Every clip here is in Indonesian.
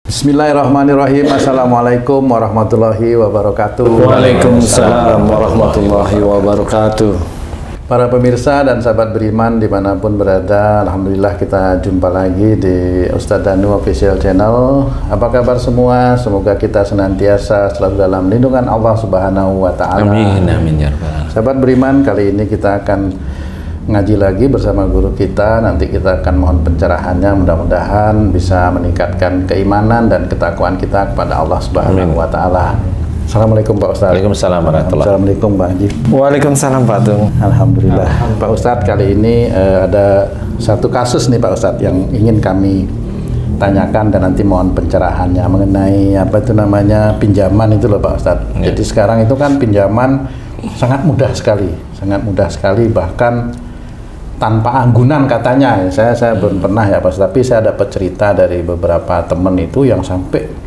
Bismillahirrahmanirrahim. Assalamualaikum warahmatullahi wabarakatuh. Waalaikumsalam warahmatullahi wabarakatuh. Para pemirsa dan sahabat beriman dimanapun berada, alhamdulillah kita jumpa lagi di Ustadz Danu Official Channel. Apa kabar semua? Semoga kita senantiasa selalu dalam lindungan Allah Subhanahu wa Ta'ala. Amin, amin ya rabbal alamin. Sahabat beriman, kali ini kita akan ngaji lagi bersama guru kita. Nanti kita akan mohon pencerahannya, mudah-mudahan bisa meningkatkan keimanan dan ketakwaan kita kepada Allah Subhanahu wa Ta'ala. Assalamualaikum Pak Ustadz. Waalaikumsalam warahmatullahi. Assalamualaikum Pak Haji. Waalaikumsalam Pak Tung. Alhamdulillah. Pak Ustadz, kali ini ada satu kasus nih Pak Ustadz yang ingin kami tanyakan dan nanti mohon pencerahannya mengenai apa itu namanya pinjaman itu loh Pak Ustadz. Ya. Jadi sekarang itu kan pinjaman sangat mudah sekali bahkan tanpa anggunan katanya. Saya belum pernah ya Pak Ustadz, tapi saya dapat cerita dari beberapa teman itu yang sampai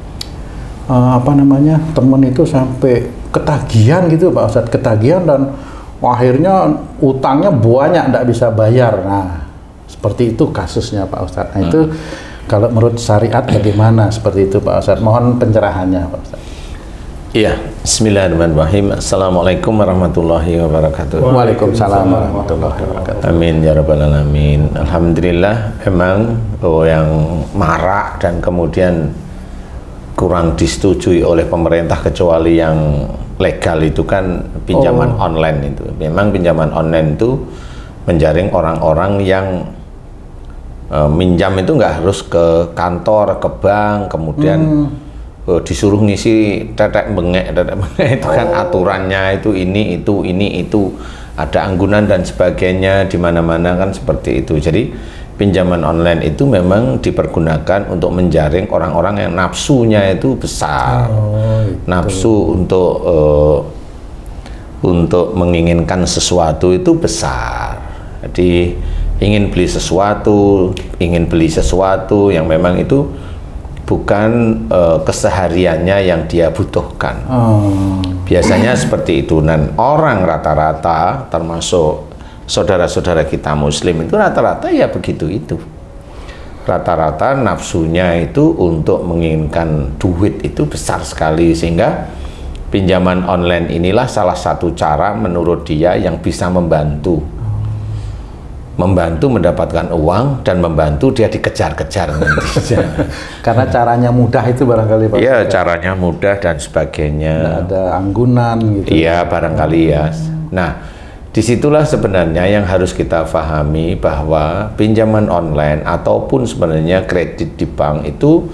temen itu sampai ketagihan gitu Pak Ustadz, ketagihan dan akhirnya utangnya banyak, tidak bisa bayar. Nah, seperti itu kasusnya Pak Ustadz. Nah, itu kalau menurut syariat bagaimana seperti itu Pak Ustadz? Mohon pencerahannya Pak Ustadz. Iya, bismillahirrahmanirrahim. Assalamualaikum warahmatullahi wabarakatuh. Waalaikumsalam warahmatullahi wabarakatuh. Amin ya rabbal alamin. Alhamdulillah, memang yang marak dan kemudian kurang disetujui oleh pemerintah kecuali yang legal itu kan pinjaman online itu. Memang pinjaman online itu menjaring orang-orang yang minjam itu nggak harus ke kantor, ke bank, kemudian disuruh ngisi tetek bengek itu kan aturannya itu ini itu ada anggunan dan sebagainya di mana-mana kan seperti itu. Jadi pinjaman online itu memang dipergunakan untuk menjaring orang-orang yang nafsunya itu besar, nafsu untuk menginginkan sesuatu itu besar. Jadi ingin beli sesuatu yang memang itu bukan kesehariannya yang dia butuhkan. Biasanya seperti itu. Dan orang rata-rata termasuk saudara-saudara kita muslim itu rata-rata ya begitu itu. Rata-rata nafsunya itu untuk menginginkan duit itu besar sekali, sehingga pinjaman online inilah salah satu cara menurut dia yang bisa membantu mendapatkan uang dan membantu dia dikejar-kejar nanti. Karena caranya mudah itu barangkali Pak. Iya, caranya mudah dan sebagainya. Nggak ada anggunan gitu. Iya, barangkali ya. Nah, disitulah sebenarnya yang harus kita pahami bahwa pinjaman online ataupun sebenarnya kredit di bank itu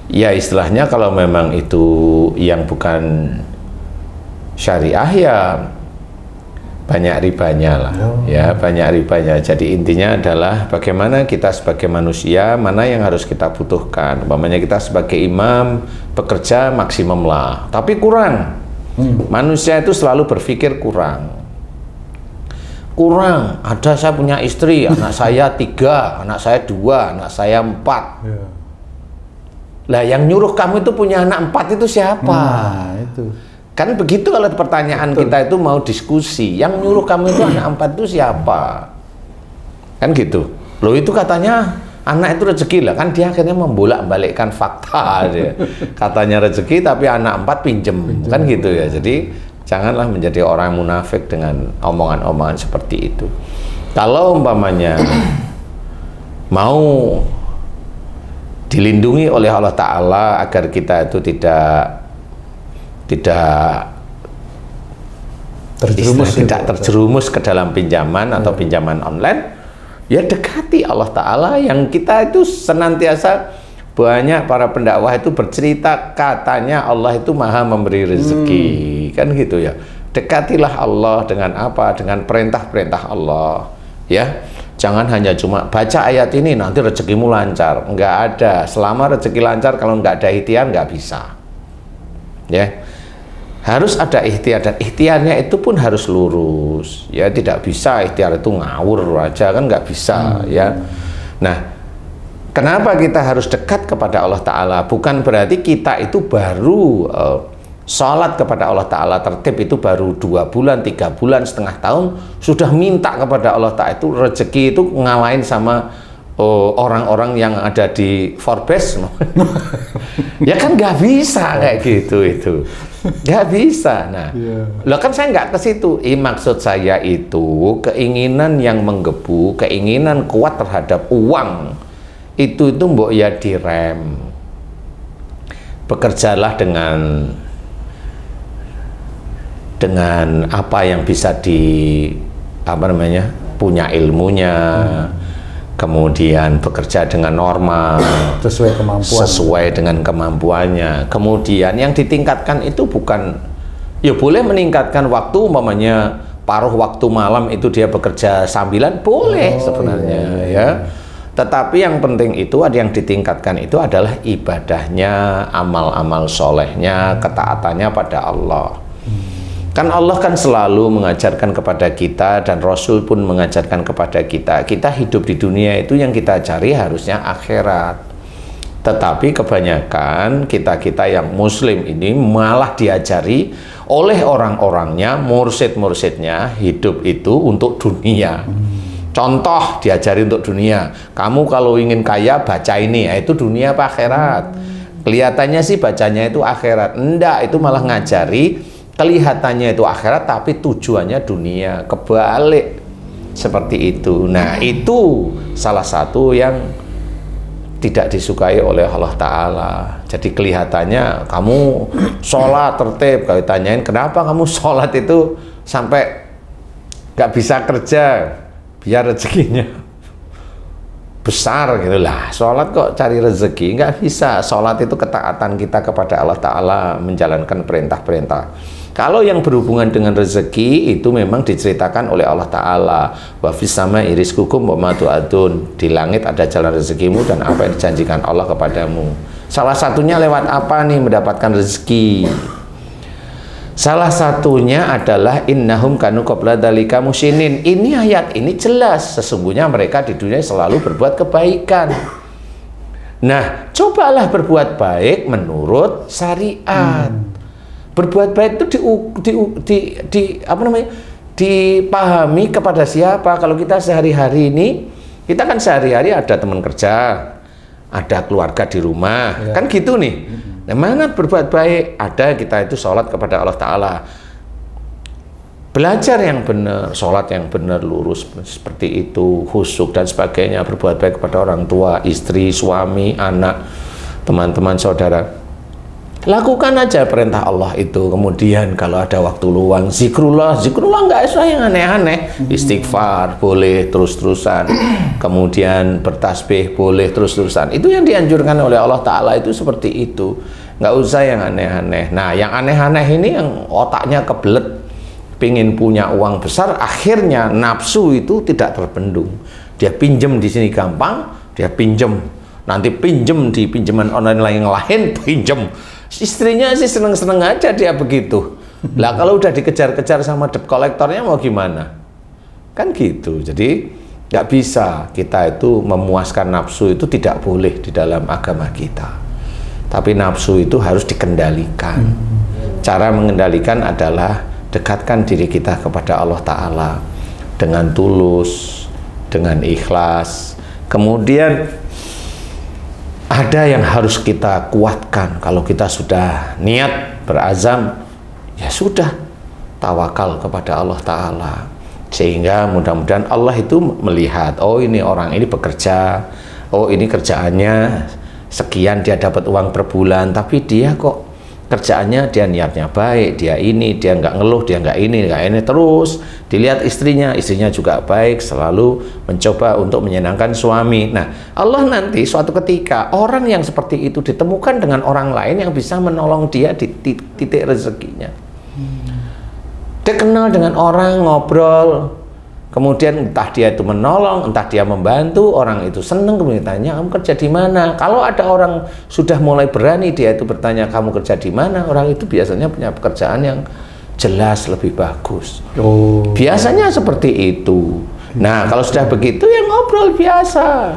ya istilahnya kalau memang itu yang bukan syariah ya banyak ribanya lah, ya banyak ribanya. Jadi intinya adalah bagaimana kita sebagai manusia, mana yang harus kita butuhkan. Umpamanya kita sebagai imam bekerja maksimum lah, tapi kurang. Manusia itu selalu berpikir kurang. Ada saya punya istri, anak saya 3, anak saya 2, anak saya 4. Lah yang nyuruh kamu itu punya anak 4 itu siapa? Nah, itu. Kan begitu kalau pertanyaan kita itu mau diskusi, yang nyuruh kamu itu anak 4 itu siapa? Kan gitu. Loh itu katanya anak itu rezeki lah, kan dia akhirnya membolak-balikkan fakta dia. Katanya rezeki tapi anak 4 pinjem. Kan gitu ya. Jadi janganlah menjadi orang munafik dengan omongan-omongan seperti itu. Kalau umpamanya mau dilindungi oleh Allah Ta'ala agar kita itu tidak terjerumus ke dalam pinjaman atau pinjaman online, ya dekati Allah Ta'ala yang kita itu senantiasa. Banyak para pendakwah itu bercerita katanya Allah itu maha memberi rezeki, kan gitu ya. Dekatilah Allah dengan apa? Dengan perintah-perintah Allah, ya. Jangan hanya cuma baca ayat ini nanti rezekimu lancar. Enggak ada. Selama rezeki lancar, kalau enggak ada ikhtiar nggak bisa, ya. Harus ada ikhtiar, dan ikhtiarnya itu pun harus lurus, ya. Tidak bisa ikhtiar itu ngawur aja, kan nggak bisa, ya. Nah, kenapa kita harus dekat kepada Allah Ta'ala? Bukan berarti kita itu baru sholat kepada Allah Ta'ala tertib itu baru 2 bulan, 3 bulan, setengah tahun sudah minta kepada Allah Ta'ala itu rezeki itu ngalahin sama orang-orang yang ada di Forbes. Ya kan nggak bisa kayak gitu itu. Nggak bisa. Nah, loh kan saya nggak ke situ. Maksud saya itu keinginan yang menggebu, keinginan kuat terhadap uang itu mbok ya direm. Bekerjalah dengan apa yang bisa punya ilmunya, kemudian bekerja dengan normal sesuai dengan kemampuannya. Kemudian yang ditingkatkan itu bukan, ya boleh meningkatkan waktu, umpamanya paruh waktu malam itu dia bekerja sambilan, boleh sebenarnya ya. Tetapi yang penting itu ada yang ditingkatkan itu adalah ibadahnya, amal-amal solehnya, ketaatannya pada Allah. Kan Allah kan selalu mengajarkan kepada kita, dan Rasul pun mengajarkan kepada kita, kita hidup di dunia itu yang kita cari harusnya akhirat. Tetapi kebanyakan kita-kita yang muslim ini malah diajari oleh orang-orangnya, mursyid-mursyidnya, hidup itu untuk dunia. Contoh, diajari untuk dunia. Kamu kalau ingin kaya baca ini, ya, itu dunia apa akhirat? Kelihatannya sih bacanya itu akhirat. Enggak, itu malah ngajari kelihatannya itu akhirat tapi tujuannya dunia, kebalik seperti itu. Nah, itu salah satu yang tidak disukai oleh Allah Ta'ala. Jadi kelihatannya kamu sholat tertib, kalau ditanyain kenapa kamu sholat itu sampai nggak bisa kerja biar rezekinya besar gitu lah. Sholat kok cari rezeki? Nggak bisa. Sholat itu ketaatan kita kepada Allah Ta'ala, menjalankan perintah-perintah. Kalau yang berhubungan dengan rezeki itu memang diceritakan oleh Allah Ta'ala, wa fis sama'i rizqukum wa ma tu'adun. Di langit ada jalan rezekimu dan apa yang dijanjikan Allah kepadamu. Salah satunya lewat apa nih mendapatkan rezeki? Salah satunya adalah innahum kanu qabla dzalika musyinin. Ini ayat ini jelas, sesungguhnya mereka di dunia selalu berbuat kebaikan. Nah, cobalah berbuat baik menurut syariat. Berbuat baik itu dipahami kepada siapa? Kalau kita sehari-hari ini, kita kan sehari-hari ada teman kerja, ada keluarga di rumah, kan gitu nih. Nah, mana berbuat baik? Ada kita itu sholat kepada Allah Ta'ala, belajar yang benar, sholat yang benar, lurus seperti itu, khusyuk dan sebagainya, berbuat baik kepada orang tua, istri, suami, anak, teman-teman, saudara. Lakukan aja perintah Allah itu. Kemudian kalau ada waktu luang, zikrullah nggak usah yang aneh-aneh. Istighfar boleh terus-terusan, kemudian bertasbih boleh terus-terusan. Itu yang dianjurkan oleh Allah Ta'ala itu seperti itu. Nggak usah yang aneh-aneh. Nah, yang aneh-aneh ini yang otaknya kebelet, pingin punya uang besar, akhirnya nafsu itu tidak terbendung. Dia pinjem di sini gampang, dia pinjem. Nanti pinjem di pinjaman online lain, pinjem. Istrinya sih seneng-seneng aja dia begitu. Lah kalau udah dikejar-kejar sama debt kolektornya mau gimana? Kan gitu. Jadi nggak bisa kita itu memuaskan nafsu, itu tidak boleh di dalam agama kita. Tapi nafsu itu harus dikendalikan. Cara mengendalikan adalah dekatkan diri kita kepada Allah Ta'ala dengan tulus, dengan ikhlas. Kemudian ada yang harus kita kuatkan. Kalau kita sudah niat, berazam, ya sudah, tawakal kepada Allah Ta'ala. Sehingga mudah-mudahan Allah itu melihat, oh ini orang ini bekerja, oh ini kerjaannya sekian, dia dapat uang per bulan, tapi dia kok kerjaannya, dia niatnya baik, dia nggak ngeluh, dia nggak ini, terus dilihat istrinya juga baik, selalu mencoba untuk menyenangkan suami. Nah, Allah nanti suatu ketika orang yang seperti itu ditemukan dengan orang lain yang bisa menolong dia di titik rezekinya. Dia kenal dengan orang, ngobrol, kemudian entah dia itu menolong, entah dia membantu, orang itu seneng, kemudian tanya, kamu kerja di mana? Kalau ada orang sudah mulai berani dia itu bertanya, kamu kerja di mana? Orang itu biasanya punya pekerjaan yang jelas lebih bagus. Biasanya seperti itu. Nah, kalau sudah begitu ya ngobrol biasa.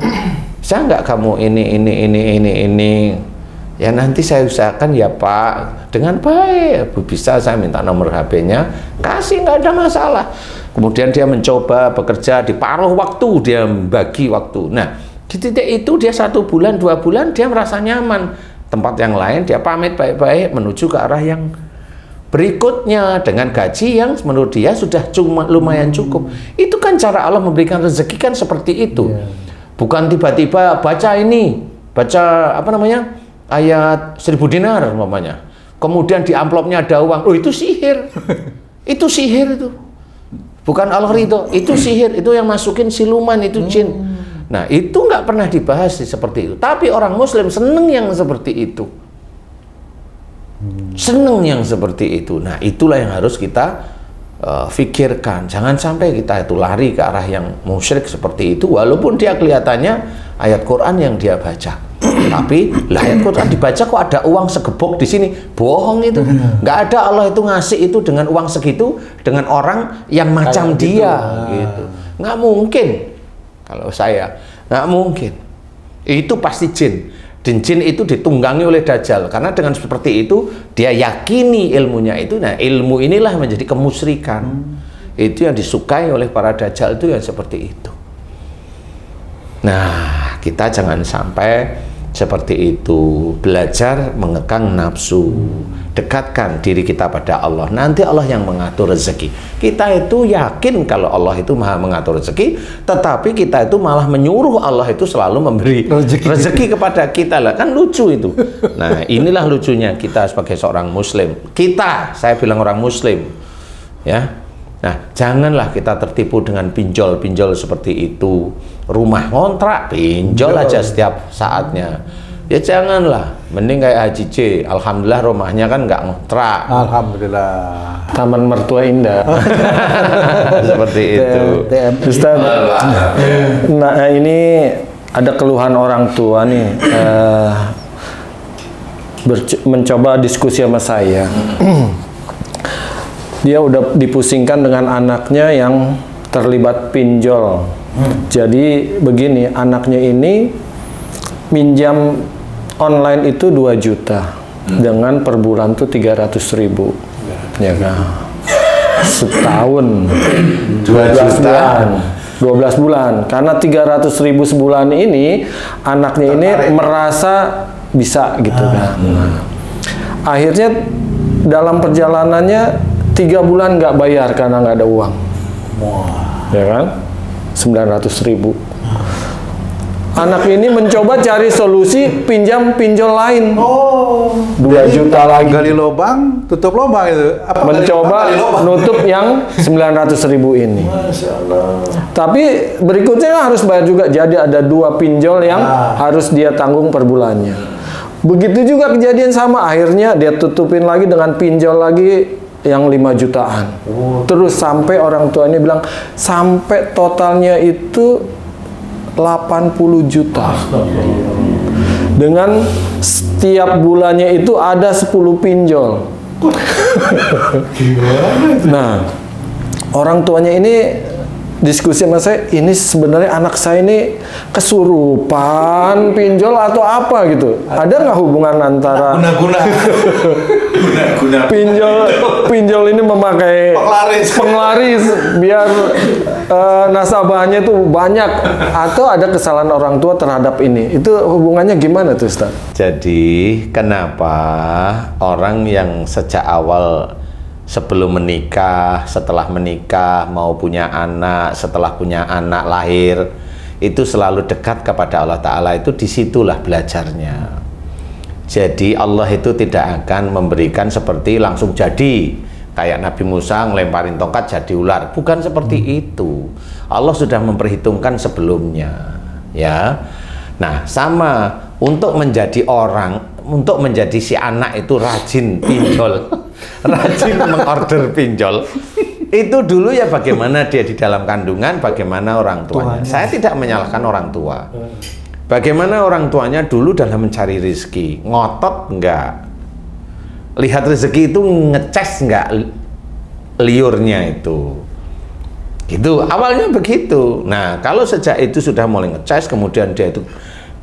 Bisa nggak kamu ini? Ya nanti saya usahakan ya Pak, dengan baik. Bisa saya minta nomor HP-nya, kasih, nggak ada masalah. Kemudian dia mencoba bekerja di paruh waktu, dia bagi waktu. Nah, Di titik itu dia 1 bulan, 2 bulan dia merasa nyaman. Tempat yang lain dia pamit baik-baik menuju ke arah yang berikutnya dengan gaji yang menurut dia sudah cuma lumayan cukup. Itu kan cara Allah memberikan rezeki kan seperti itu. Bukan tiba-tiba baca apa namanya, ayat 1000 dinar umpamanya. Kemudian di amplopnya ada uang. Oh, itu sihir. Itu sihir itu. Bukan Allah ridho, itu sihir, itu yang masukin siluman, itu jin. Nah, itu nggak pernah dibahas seperti itu. Tapi orang Muslim seneng yang seperti itu. Seneng yang seperti itu. Nah, itulah yang harus kita fikirkan. Jangan sampai kita itu lari ke arah yang musyrik seperti itu, walaupun dia kelihatannya ayat Quran yang dia baca. Tapi ayat Quran dibaca kok ada uang segebok di sini. Bohong itu. Nggak ada Allah itu ngasih itu dengan uang segitu dengan orang yang macam dia gitu. Nggak mungkin. Kalau saya nggak mungkin. Itu pasti jin. Dan jin itu ditunggangi oleh Dajjal, karena dengan seperti itu dia yakini ilmunya itu. Nah, ilmu inilah menjadi kemusyrikan. Itu yang disukai oleh para Dajjal itu yang seperti itu. Nah, kita jangan sampai seperti itu. Belajar mengekang nafsu, dekatkan diri kita pada Allah. Nanti Allah yang mengatur rezeki. Kita itu yakin kalau Allah itu maha mengatur rezeki, tetapi kita itu malah menyuruh Allah itu selalu memberi rezeki kepada kita lah. Kan lucu itu. Nah, inilah lucunya kita sebagai seorang Muslim. Saya bilang orang Muslim, ya. Nah, janganlah kita tertipu dengan pinjol-pinjol seperti itu. Rumah ngontrak, pinjol aja setiap saatnya. Ya janganlah. Mending kayak Haji C. Alhamdulillah rumahnya kan nggak ngontrak. Alhamdulillah. Taman mertua indah. Seperti itu. Ustaz, nah ini ada keluhan orang tua nih. Mencoba diskusi sama saya. Dia udah dipusingkan dengan anaknya yang terlibat pinjol. Jadi begini, anaknya ini minjam online itu 2 juta dengan per bulan tuh 300.000, ya kan? Setahun 12 bulan. Karena 300.000 sebulan ini anaknya ini merasa bisa gitu kan. Akhirnya dalam perjalanannya 3 bulan nggak bayar karena nggak ada uang, ya kan? 900.000. Anak ini mencoba cari solusi pinjam pinjol lain. 2 juta lagi. Gali lubang, tutup lubang itu. Mencoba nutup yang 900.000 ini. Masya Allah. Tapi berikutnya harus bayar juga. Jadi ada 2 pinjol yang harus dia tanggung per bulannya. Begitu juga kejadian sama. Akhirnya dia tutupin lagi dengan pinjol lagi yang 5 jutaan. Terus sampai orang tuanya bilang sampai totalnya itu 80 juta. Dengan setiap bulannya itu ada 10 pinjol. Nah, orang tuanya ini diskusi sama saya, ini sebenarnya anak saya ini kesurupan pinjol atau apa gitu. Ada nggak hubungan antara pinjol ini memakai penglaris biar nasabahnya itu banyak, atau ada kesalahan orang tua terhadap ini? Itu hubungannya gimana tuh, Ustaz? Jadi kenapa orang yang sejak awal sebelum menikah, setelah menikah, mau punya anak, setelah punya anak lahir, itu selalu dekat kepada Allah Ta'ala, itu disitulah belajarnya. Jadi Allah itu tidak akan memberikan seperti langsung jadi, kayak Nabi Musa ngelemparin tongkat jadi ular. Bukan seperti itu. Allah sudah memperhitungkan sebelumnya, ya. Nah, sama untuk menjadi orang, untuk menjadi si anak itu rajin pinjol, rajin mengorder pinjol. Itu dulu ya bagaimana dia di dalam kandungan, bagaimana orang tuanya. Saya tidak menyalahkan orang tua. Bagaimana orang tuanya dulu dalam mencari rezeki, ngotot enggak? Lihat rezeki itu ngeces enggak liurnya itu? Gitu, awalnya begitu. Nah, kalau sejak itu sudah mulai ngeces, kemudian dia itu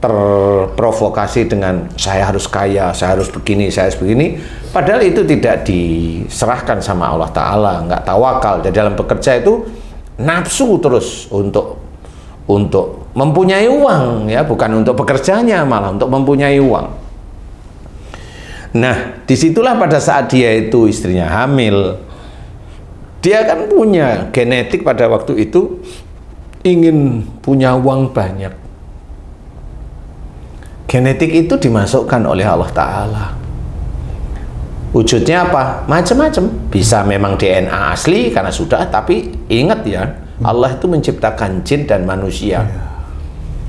terprovokasi dengan saya harus kaya, saya harus begini, saya harus begini, padahal itu tidak diserahkan sama Allah Ta'ala, nggak tawakal. Di dalam bekerja itu nafsu terus untuk mempunyai uang ya, bukan untuk bekerjanya, malah untuk mempunyai uang. Nah, disitulah pada saat dia itu istrinya hamil, dia kan punya genetik pada waktu itu ingin punya uang banyak. Genetik itu dimasukkan oleh Allah Ta'ala. Wujudnya apa? Macam-macam. Bisa memang DNA asli karena sudah, tapi ingat ya, Allah itu menciptakan jin dan manusia.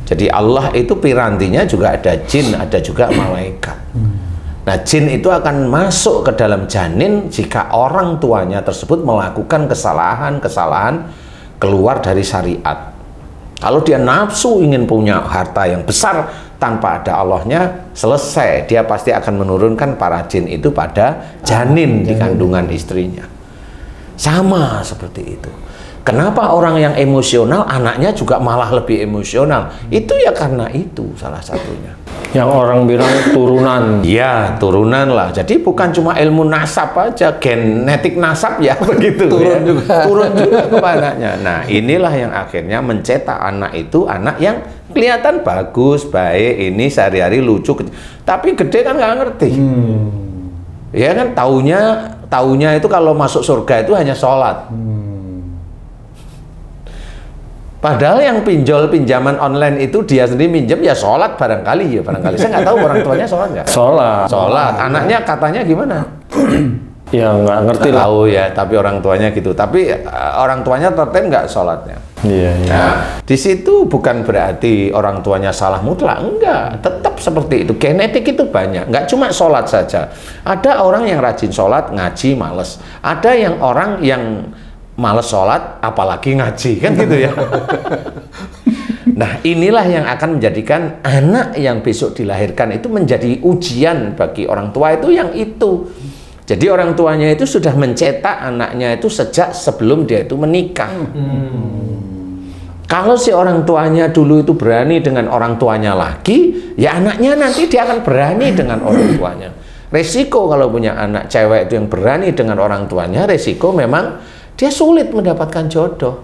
Jadi Allah itu pirantinya juga ada jin, ada juga malaikat. Nah, jin itu akan masuk ke dalam janin jika orang tuanya tersebut melakukan kesalahan-kesalahan keluar dari syariat. Kalau dia nafsu ingin punya harta yang besar tanpa ada Allahnya, selesai. Dia pasti akan menurunkan para jin itu pada janin di kandungan istrinya. Sama seperti itu. Kenapa orang yang emosional, anaknya juga malah lebih emosional? Itu ya karena itu salah satunya. Yang orang bilang turunan. Ya, turunan lah. Jadi bukan cuma ilmu nasab aja, genetik nasab ya begitu. Turun ya. juga. Turun juga ke anaknya. Nah, inilah yang akhirnya mencetak anak itu anak yang kelihatan bagus, baik, ini sehari-hari lucu. Tapi gede kan nggak ngerti. Ya kan, taunya itu kalau masuk surga itu hanya sholat. Padahal yang pinjol pinjaman online itu dia sendiri minjem ya sholat barangkali. Saya nggak tahu orang tuanya sholat nggak? Sholat. Anaknya katanya gimana? Ya nggak ngerti lah. Tahu ya, tapi orang tuanya gitu. Tapi orang tuanya tertem nggak sholatnya. Iya. Nah, di situ bukan berarti orang tuanya salah mutlak, enggak. Tetap seperti itu. Genetik itu banyak. Nggak cuma sholat saja. Ada orang yang rajin sholat, ngaji, males. Ada yang orang yang males sholat, apalagi ngaji, kan gitu ya. Nah, inilah yang akan menjadikan anak yang besok dilahirkan itu menjadi ujian bagi orang tua itu yang itu. Jadi orang tuanya itu sudah mencetak anaknya itu sejak sebelum dia itu menikah. Kalau si orang tuanya dulu itu berani dengan orang tuanya lagi, ya anaknya nanti dia akan berani dengan orang tuanya. Resiko kalau punya anak cewek itu yang berani dengan orang tuanya, resiko memang dia sulit mendapatkan jodoh.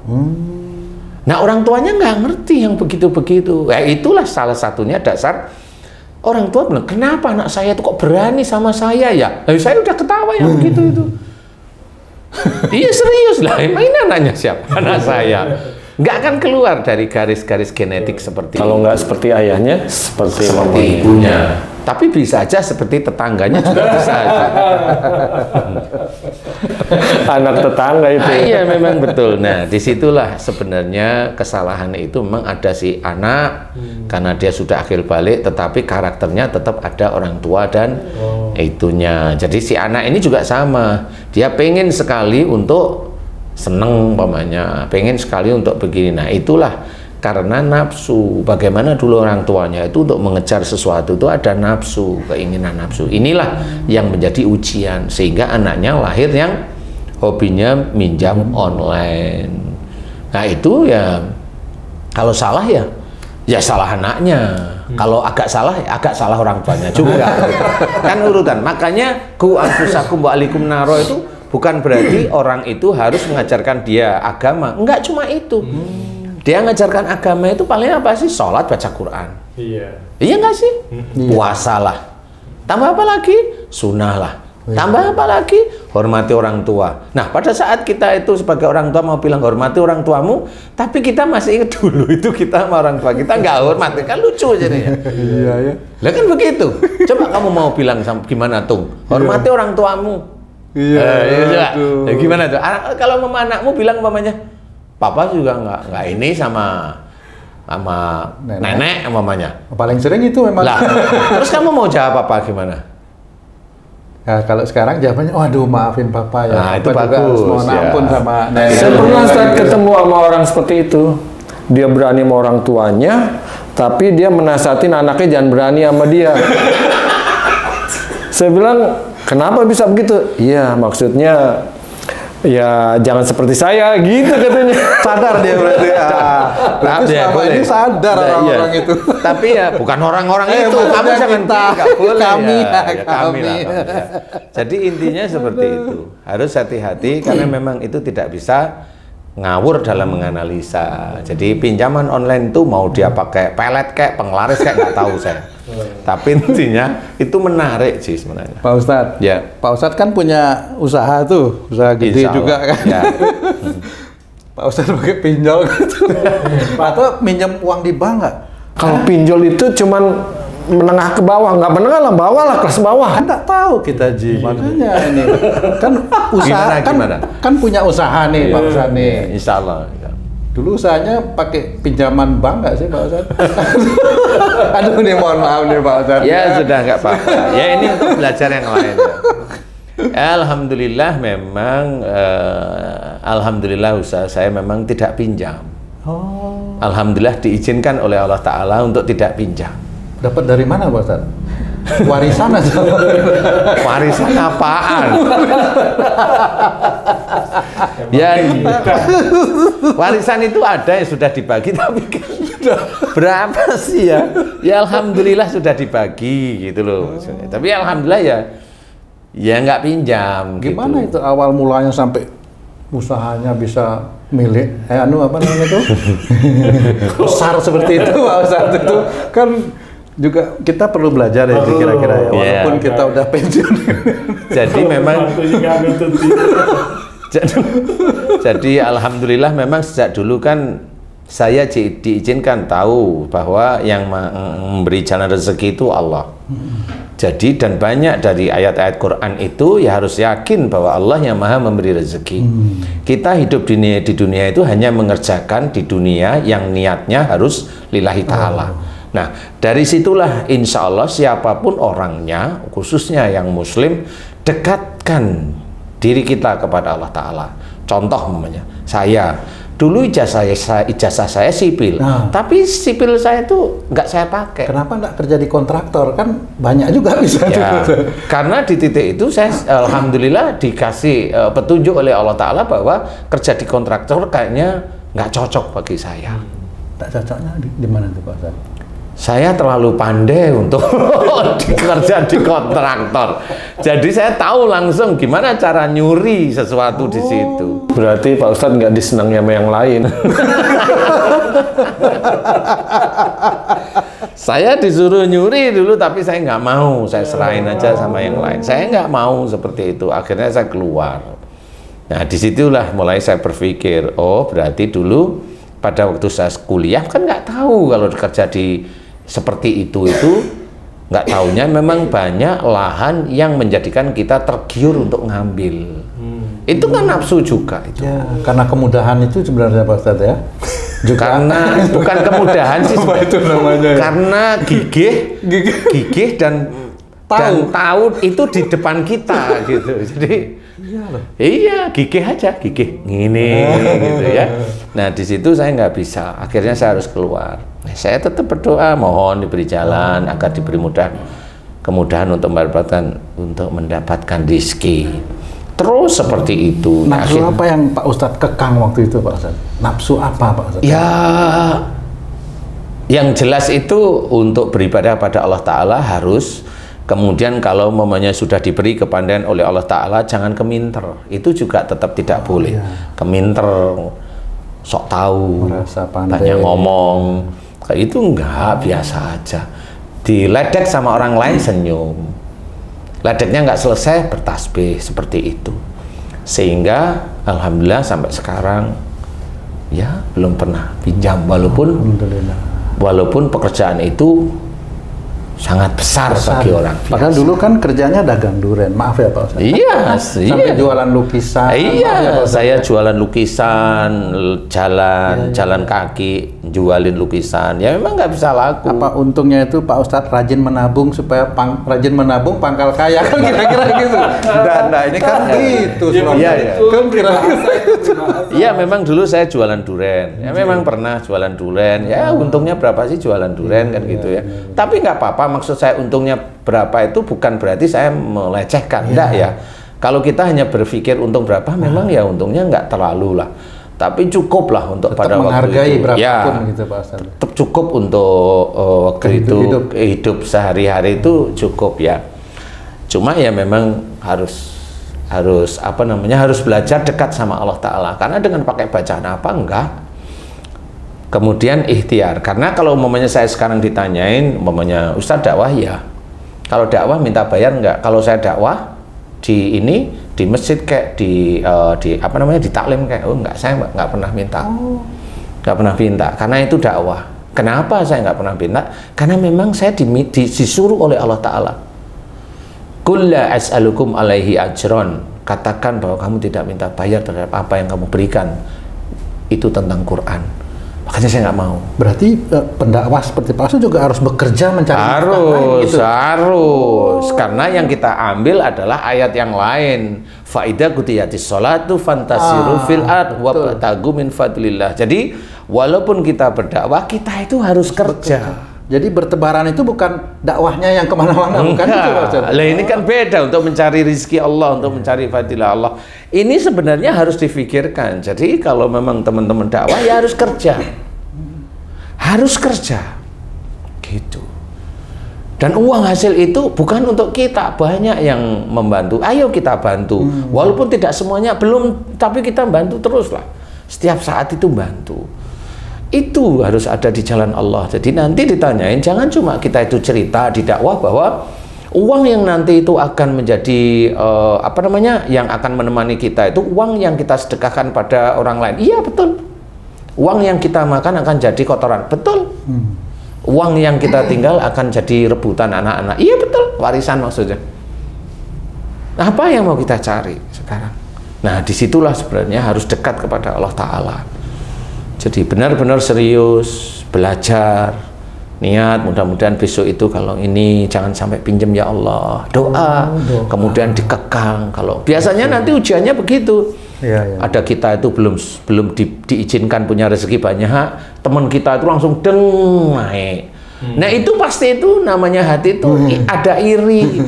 Nah, orang tuanya nggak ngerti yang begitu-begitu. Ya, itulah salah satunya dasar orang tua bilang, kenapa anak saya itu kok berani sama saya ya? Saya udah ketawa yang begitu itu. Iya serius lah, emang ini anaknya siapa? Anak saya. Nggak akan keluar dari garis-garis genetik seperti Kalau nggak seperti ayahnya, seperti ibunya. Tapi bisa aja seperti tetangganya juga bisa aja. Anak tetangga itu. Iya, memang betul. Nah, disitulah sebenarnya kesalahan itu memang ada si anak karena dia sudah akil balik, tetapi karakternya tetap ada orang tua dan itunya. Jadi si anak ini juga sama. Dia pengen sekali untuk seneng umpamanya, pengen sekali untuk begini. Nah, itulah karena nafsu. Bagaimana dulu orang tuanya itu untuk mengejar sesuatu itu ada nafsu, keinginan nafsu. Inilah yang menjadi ujian sehingga anaknya lahir yang hobinya minjam online. Nah, itu ya kalau salah ya salah anaknya. Kalau agak salah orang tuanya juga. Kan urutan. Makanya ku anfusakum wa alikum naro itu bukan berarti orang itu harus mengajarkan dia agama. Enggak cuma itu. Dia ngajarkan agama itu paling apa sih? Sholat, baca Quran. Iya. Iya nggak sih? Puasa lah. Tambah apa lagi? Sunnah lah. Tambah apa lagi? Hormati orang tua. Nah, pada saat kita itu sebagai orang tua mau bilang hormati orang tuamu, tapi kita masih ingat dulu itu kita sama orang tua kita nggak hormati, kan lucu jadinya. Iya ya. Lah kan begitu. Coba kamu mau bilang gimana Tung? Hormati orang tuamu. Iya. Iya. Gimana tuh? Kalau mama anakmu bilang mamanya, papa juga nggak ini sama nenek mamanya. Paling sering itu memang. Lah, terus kamu mau jawab apa gimana? Ya, kalau sekarang jawabannya, waduh maafin papa ya. Nah, itu Papa juga bagus, harus mohon ya. ampun sama nenek. Saya pernah saat ketemu sama orang seperti itu. Dia berani sama orang tuanya, tapi dia menasehatin anaknya jangan berani sama dia. Saya bilang, kenapa bisa begitu? Iya, maksudnya ya jangan seperti saya gitu katanya. Sadar dia berarti ya. Berarti selama ini sadar orang-orang itu. Tapi ya bukan orang-orang itu. Kamu jangan nggak boleh kami ya. kami. Ya. Jadi intinya seperti itu. Harus hati-hati karena memang itu tidak bisa ngawur dalam menganalisa. Jadi pinjaman online itu mau dia pakai pelet kayak penglaris kayak nggak tahu saya. Tapi intinya itu menarik sih sebenarnya. Pak Ustadz, Ya. Pak Ustadz kan punya usaha tuh, usaha gede Insya Allah. juga kan. Ya. Pak Ustadz pakai pinjol gitu. Atau minjem uang di bank nggak? Kalau pinjol itu cuman menengah ke bawah, nggak menengah lah, bawah lah, kelas bawah. Kan nggak tahu kita Ji, makanya ini kan usaha Gimana? kan punya usaha nih Pak Ustadz nih. Insya Allah. Dulu usahanya pakai pinjaman bank nggak sih Pak Ustadz? Aduh nih mohon maaf nih Pak Ustadz. Ya sudah nggak apa-apa. Ya ini untuk belajar yang lain. Alhamdulillah memang alhamdulillah usaha saya memang tidak pinjam. Oh, Alhamdulillah diizinkan oleh Allah Ta'ala untuk tidak pinjam. dapat dari mana Pak Ustadz? Warisan aja. Warisan apaan? Ya, warisan itu ada yang sudah dibagi, tapi kan berapa sih ya? Ya alhamdulillah sudah dibagi gitu loh. Tapi alhamdulillah ya nggak pinjam. Gimana gitu. itu awal mulanya sampai usahanya bisa milik apa namanya itu besar seperti itu Pak Ustadz? Itu kan juga kita perlu belajar ya kira-kira ya, walaupun kita udah pensiun. Jadi memang jadi alhamdulillah memang sejak dulu kan saya diizinkan tahu bahwa yang memberi jalan rezeki itu Allah. Jadi dan banyak dari ayat-ayat Quran itu ya harus yakin bahwa Allah yang maha memberi rezeki. Kita hidup di dunia itu hanya mengerjakan di dunia yang niatnya harus lillahi ta'ala. Nah, dari situlah insya Allah siapapun orangnya, khususnya yang muslim, dekatkan diri kita kepada Allah Ta'ala. Contoh umpamanya, saya dulu ijazah saya sipil, tapi sipil saya itu nggak saya pakai. Kenapa nggak kerja di kontraktor? Kan banyak juga bisa. Ya, karena di titik itu saya alhamdulillah dikasih petunjuk oleh Allah Ta'ala bahwa kerja di kontraktor kayaknya nggak cocok bagi saya. Tak cocoknya di mana tuh Pak Ustadz? Saya terlalu pandai untuk kerja di kontraktor. Jadi saya tahu langsung gimana cara nyuri sesuatu di situ. Berarti Pak Ustadz nggak disenangi sama yang lain. Saya disuruh nyuri dulu, tapi saya nggak mau. Saya serahin aja sama yang lain. Saya nggak mau seperti itu. Akhirnya saya keluar. Nah, disitulah mulai saya berpikir, oh berarti dulu pada waktu saya kuliah kan nggak tahu kalau kerja di seperti itu nggak taunya memang banyak lahan yang menjadikan kita tergiur untuk ngambil. Itu kan nafsu juga itu. Ya, karena kemudahan itu sebenarnya Pak Ustadz ya. Juga Karena bukan kemudahan sih apa itu namanya? Ya? Karena gigih dan tahu itu di depan kita gitu. Jadi iya gigih aja, gigih gini gitu ya. Nah di situ saya nggak bisa, akhirnya saya harus keluar. Saya tetap berdoa mohon diberi jalan agar diberi kemudahan untuk mendapatkan rezeki. Terus seperti itu. Nafsu apa yang Pak Ustadz kekang waktu itu Pak Ustadz? Nafsu apa Pak Ustadz? Ya, yang jelas itu untuk beribadah pada Allah Ta'ala harus. Kemudian kalau mamanya sudah diberi kepandaian oleh Allah Ta'ala, jangan keminter. Itu juga tetap tidak boleh. Keminter, sok tahu, Merasa pandai. banyak ngomong. Kayak itu enggak, biasa aja. Diledek sama orang lain senyum. Ledeknya nggak selesai, bertasbih, seperti itu. Sehingga Alhamdulillah sampai sekarang ya belum pernah pinjam, walaupun pekerjaan itu sangat besar bagi orang biasa. Padahal dulu kan kerjanya dagang durian, maaf ya Pak Ustadz. Iya, Sampai jualan lukisan. Iya, maaf ya, Pak Ustadz. saya jualan lukisan, jalan kaki, jualin lukisan. Ya memang nggak bisa laku. Apa untungnya itu Pak Ustadz rajin menabung supaya rajin menabung pangkal kaya kan kira-kira gitu. Nah ini kan gitu. Iya, iya. Kan kira-kira. Iya, memang dulu saya jualan duren. Ya memang pernah jualan duren. Ya untungnya berapa sih jualan duren kan gitu ya. Tapi nggak apa-apa. Maksud saya untungnya berapa itu bukan berarti saya melecehkan, enggak ya. Kalau kita hanya berpikir untung berapa, memang ya untungnya nggak terlalu lah. Tapi cukup lah untuk Tetap pada waktu menghargai itu. berapapun gitu Pak Ustadz. Tetap cukup untuk waktu itu hidup sehari-hari itu cukup ya. Cuma ya memang harus harus belajar dekat sama Allah Ta'ala. Karena dengan pakai bacaan apa enggak. Kemudian ikhtiar, karena kalau umpamanya saya sekarang ditanyain, umpamanya Ustadz dakwah ya, kalau dakwah minta bayar enggak? Kalau saya dakwah di masjid kayak di taklim kayak, oh enggak, saya enggak pernah minta, enggak pernah minta, karena itu dakwah. Kenapa saya enggak pernah minta? Karena memang saya disuruh oleh Allah Ta'ala. Qul la as'alukum alaihi ajron, katakan bahwa kamu tidak minta bayar terhadap apa yang kamu berikan, itu tentang Quran. Makanya saya nggak mau. Berarti pendakwah seperti Pak Ustadz juga harus bekerja mencari harus. Karena yang kita ambil adalah ayat yang lain. Faida qutiyatis sholatu fantasiru fil ard wabtagu min fadlillah. Jadi walaupun kita berdakwah, kita itu harus kerja. Jadi bertebaran itu bukan dakwahnya yang kemana-mana, bukan itu Pak Ustadz. Lah ini kan beda, untuk mencari rizki Allah, untuk mencari fadilah Allah. Ini sebenarnya harus difikirkan. Jadi kalau memang teman-teman dakwah ya harus kerja. Harus kerja. Gitu. Dan uang hasil itu bukan untuk kita, banyak yang membantu. Ayo kita bantu. Walaupun tidak semuanya belum, tapi kita bantu teruslah. Setiap saat itu bantu. Itu harus ada di jalan Allah. Jadi nanti ditanyain, jangan cuma kita itu cerita di dakwah bahwa uang yang nanti itu akan menjadi yang akan menemani kita itu uang yang kita sedekahkan pada orang lain. Iya betul. Uang yang kita makan akan jadi kotoran. Betul. Uang yang kita tinggal akan jadi rebutan anak-anak. Iya betul. Warisan maksudnya. Apa yang mau kita cari sekarang? Nah disitulah sebenarnya harus dekat kepada Allah Ta'ala. Jadi benar-benar serius, belajar, niat, mudah-mudahan besok itu kalau ini jangan sampai pinjam ya Allah, doa. Kemudian dikekang. Kalau biasanya nanti ujiannya begitu. Ada kita itu belum diizinkan punya rezeki banyak, teman kita itu langsung naik. Nah itu pasti itu namanya hati itu ada iri,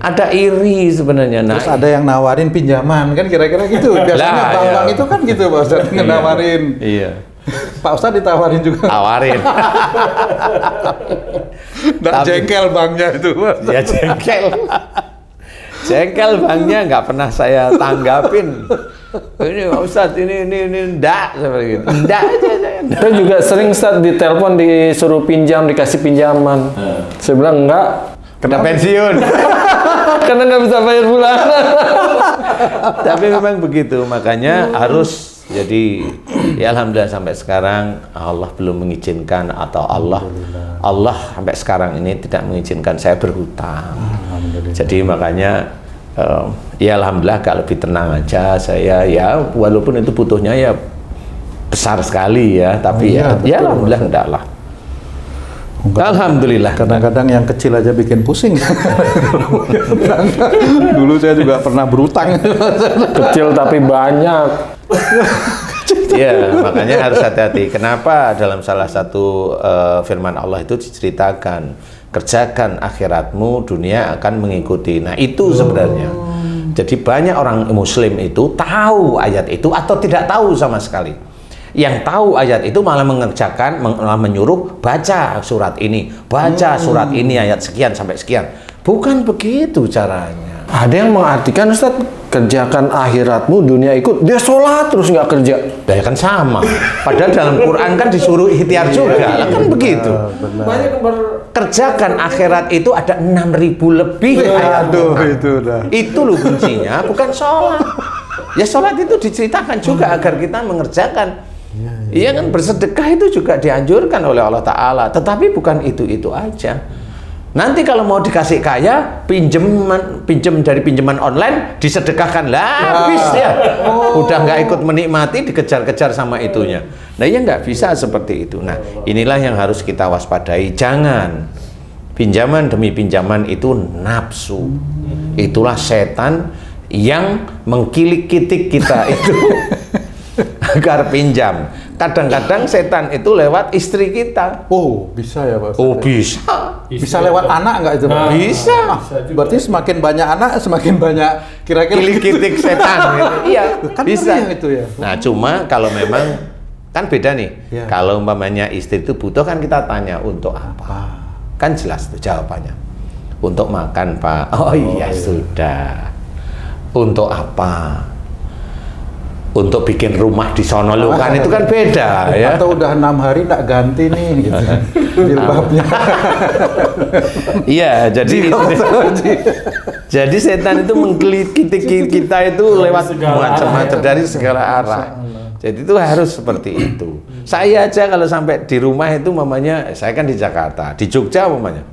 ada iri sebenarnya. Nah, terus ada yang nawarin pinjaman kan kira-kira gitu. Biasanya bank-bank itu kan gitu Pak Ustadz, nawarin. Iya. Pak Ustadz ditawarin juga. Tawarin. Dan jengkel banknya itu. Ya jengkel. Jengkel banknya nggak pernah saya tanggapin. Ini Pak Ustadz, ini enggak seperti itu. Enggak aja. Saya juga sering Ustadz ditelepon disuruh pinjam, dikasih pinjaman. Saya bilang enggak. Kena pensiun. Karena nggak bisa bayar bulanan. Tapi memang begitu, makanya harus. Jadi ya alhamdulillah sampai sekarang Allah belum mengizinkan, atau Allah sampai sekarang ini tidak mengizinkan saya berhutang. Jadi makanya ya alhamdulillah agak lebih tenang aja saya, ya walaupun itu butuhnya ya besar sekali ya, tapi ya alhamdulillah enggak lah. Alhamdulillah. Kadang-kadang yang kecil aja bikin pusing. Dulu saya juga pernah berutang. Kecil tapi banyak. Ya, makanya harus hati-hati. Kenapa dalam salah satu firman Allah itu diceritakan, kerjakan akhiratmu, dunia akan mengikuti. Nah itu sebenarnya. Jadi banyak orang muslim itu tahu ayat itu atau tidak tahu sama sekali. Yang tahu ayat itu malah mengerjakan, malah menyuruh baca surat ini, baca surat ini ayat sekian sampai sekian. Bukan begitu caranya. Ada yang mengartikan Ustaz, kerjakan akhiratmu, dunia ikut. Dia sholat terus nggak kerja. Ya kan sama. Padahal dalam Quran kan disuruh ikhtiar juga. Kan begitu. Banyak kerjakan akhirat itu ada 6.000 lebih ayat. Itu loh kuncinya, bukan sholat. Ya sholat itu diceritakan juga agar kita mengerjakan. Iya kan, bersedekah itu juga dianjurkan oleh Allah Ta'ala, tetapi bukan itu aja. Nanti kalau mau dikasih kaya, pinjem dari pinjaman online, disedekahkan lah, habis ya. Udah nggak ikut menikmati, dikejar-kejar sama itunya. Nah ya nggak bisa seperti itu. Nah inilah yang harus kita waspadai. Jangan pinjaman demi pinjaman itu nafsu. Itulah setan yang mengkilik-kitik kita itu agar pinjam. Kadang-kadang setan itu lewat istri kita. Oh, bisa ya Pak Ustaz? Oh, bisa. Bisa lewat anak nggak itu Pak? Bisa. Berarti semakin banyak anak, semakin banyak kira-kira kilik-kitik setan gitu. Iya, kan bisa. Itu ya. Nah, cuma kalau memang kan beda nih. Ya. Kalau umpamanya istri itu butuh, kan kita tanya untuk apa? Kan jelas tuh jawabannya. Untuk makan, Pak. Oh iya, sudah. Untuk apa? Untuk bikin rumah di sono lu kan itu kan beda ya. Atau udah 6 hari tak ganti nih gitu. Jilbabnya. Iya, jadi setan itu menggelitik kita itu lewat macam-macam dari segala arah. Jadi itu harus seperti itu. Saya aja kalau sampai di rumah itu mamanya, saya kan di Jakarta, di Jogja mamanya.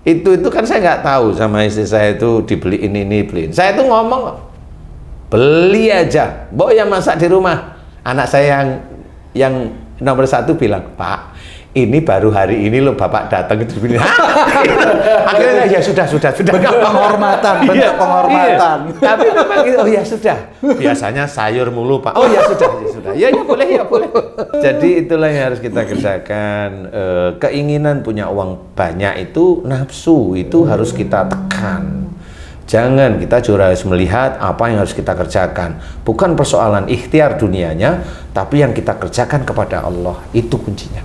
Itu kan saya nggak tahu sama istri saya itu dibeliin ini beliin. Saya itu ngomong beli aja, Mbok yang masak di rumah. Anak saya yang nomor 1 bilang, Pak, ini baru hari ini loh Bapak datang itu begini. Akhirnya ya sudah. Penghormatan, bentuk penghormatan. Iya. Tapi memang gitu, oh ya sudah. Biasanya sayur mulu Pak. Oh ya sudah. Ya boleh. Jadi itulah yang harus kita kerjakan. Keinginan punya uang banyak itu nafsu, itu harus kita tekan. Jangan, kita juga harus melihat apa yang harus kita kerjakan. Bukan persoalan ikhtiar dunianya, tapi yang kita kerjakan kepada Allah. Itu kuncinya.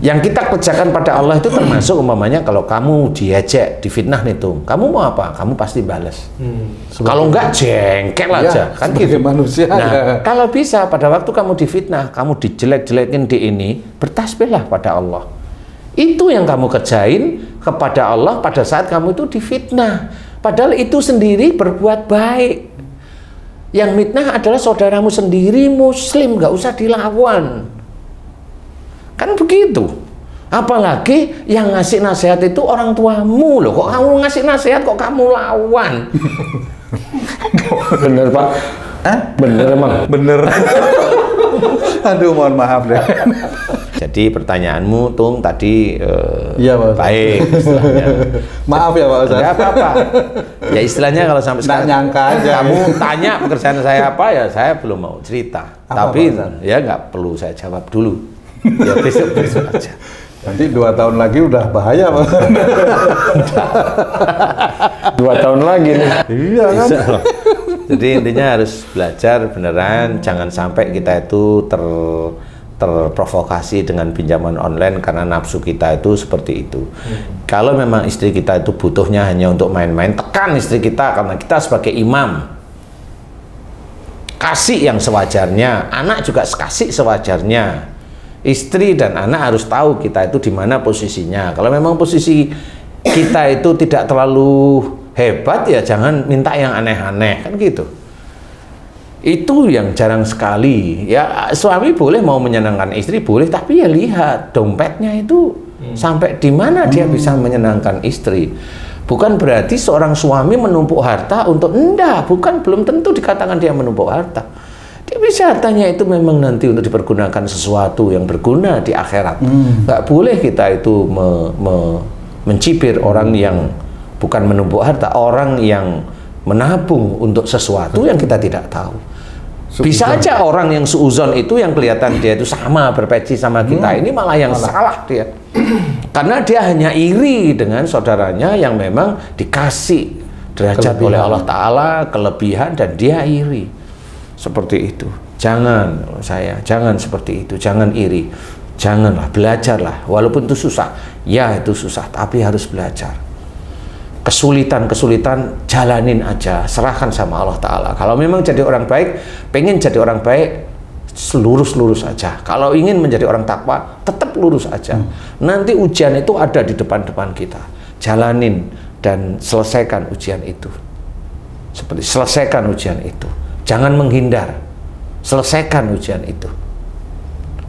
Yang kita kerjakan pada Allah itu termasuk umpamanya kalau kamu diejek, difitnah nih tuh, kamu mau apa? Kamu pasti balas. Kalau enggak jengkel aja, kan gitu. Manusia. Nah, kalau bisa pada waktu kamu difitnah, kamu dijelek-jelekin di ini, bertasbihlah pada Allah. Itu yang kamu kerjain kepada Allah pada saat kamu itu difitnah. Padahal itu sendiri berbuat baik. Yang mitnah adalah saudaramu sendiri muslim, nggak usah dilawan. Kan begitu. Apalagi yang ngasih nasihat itu orang tuamu loh. Kok kamu ngasih nasihat kok kamu lawan? Bener Pak. Bener emang. Bener. Aduh, mohon maaf deh. Jadi pertanyaanmu Tung tadi iya, Pak Ustaz. Baik istilahnya. Maaf ya Pak Ustaz. Enggak apa-apa. Ya istilahnya kalau sampai sekarang nyangka aja. Kamu tanya pekerjaan saya apa ya saya belum mau cerita. Apa, tapi Pak ya nggak perlu saya jawab dulu. Ya besok aja. Nanti 2 tahun lagi udah bahaya Pak. 2 tahun lagi nih. Iya kan? Jadi intinya harus belajar beneran, jangan sampai kita itu terprovokasi dengan pinjaman online karena nafsu kita itu seperti itu. Kalau memang istri kita itu butuhnya hanya untuk main-main, tekan istri kita karena kita sebagai imam. Kasih yang sewajarnya, anak juga kasih sewajarnya. Istri dan anak harus tahu kita itu di mana posisinya. Kalau memang posisi kita itu tidak terlalu hebat ya jangan minta yang aneh-aneh kan gitu. Itu yang jarang sekali ya. Suami boleh mau menyenangkan istri boleh, tapi ya lihat dompetnya itu sampai di mana dia bisa menyenangkan istri. Bukan berarti seorang suami menumpuk harta untuk bukan, belum tentu dikatakan dia menumpuk harta. Dia bisa hartanya itu memang nanti untuk dipergunakan sesuatu yang berguna di akhirat. Nggak boleh kita itu mencibir orang yang bukan menumpuk harta, orang yang menabung untuk sesuatu yang kita tidak tahu. Bisa aja orang yang suuzon itu yang kelihatan dia itu sama berpeci sama kita, ini malah yang salah dia. Karena dia hanya iri dengan saudaranya yang memang dikasih derajat oleh Allah Ta'ala, kelebihan, dan dia iri. Seperti itu. Jangan seperti itu, jangan iri. Janganlah, belajarlah. Walaupun itu susah, ya itu susah, tapi harus belajar. Kesulitan jalanin aja, serahkan sama Allah Ta'ala. Kalau memang jadi orang baik, pengen jadi orang baik, lurus aja. Kalau ingin menjadi orang takwa, tetap lurus aja. Nanti ujian itu ada di depan-depan kita. Jalanin dan selesaikan ujian itu. Selesaikan ujian itu. Jangan menghindar. Selesaikan ujian itu.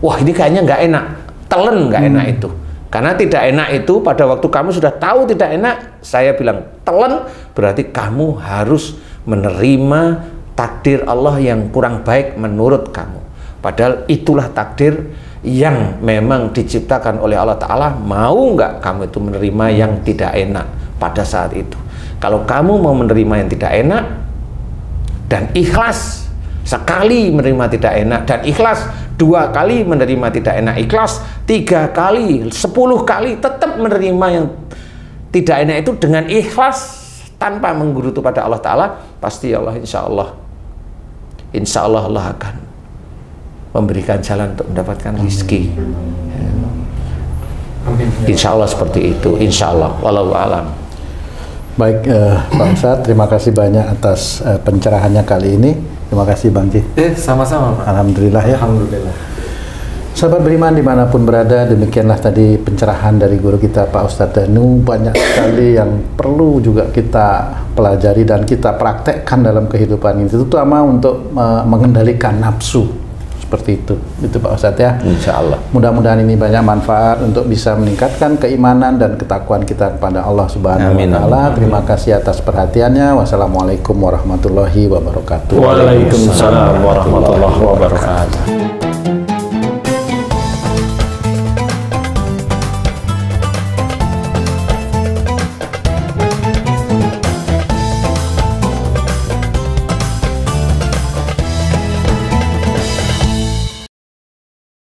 Wah, ini kayaknya nggak enak. Telen nggak enak itu. Karena tidak enak itu pada waktu kamu sudah tahu tidak enak, saya bilang telan, berarti kamu harus menerima takdir Allah yang kurang baik menurut kamu. Padahal itulah takdir yang memang diciptakan oleh Allah Ta'ala. Mau nggak kamu itu menerima yang tidak enak pada saat itu? Kalau kamu mau menerima yang tidak enak dan ikhlas sekali menerima tidak enak, dan ikhlas 2 kali menerima tidak enak, ikhlas 3 kali, 10 kali tetap menerima yang tidak enak itu dengan ikhlas tanpa menggerutu pada Allah Ta'ala, pasti Allah insya Allah Allah akan memberikan jalan untuk mendapatkan rezeki. Insya Allah seperti itu, insya Allah. Wallahu a'lam. Baik, Pak Ustadz, terima kasih banyak atas pencerahannya kali ini. Terima kasih Bang Ji. Sama-sama, Pak. Alhamdulillah ya. Alhamdulillah. Sahabat beriman dimanapun berada, demikianlah tadi pencerahan dari guru kita Pak Ustadz Danu. Banyak sekali yang perlu juga kita pelajari dan kita praktekkan dalam kehidupan ini, terutama untuk mengendalikan nafsu. Seperti itu Pak Ustadz ya. Insya Allah. Mudah-mudahan ini banyak manfaat untuk bisa meningkatkan keimanan dan ketakwaan kita kepada Allah Subhanahu wa Ta'ala. Terima kasih atas perhatiannya. Wassalamualaikum warahmatullahi wabarakatuh. Waalaikumsalam warahmatullahi wabarakatuh.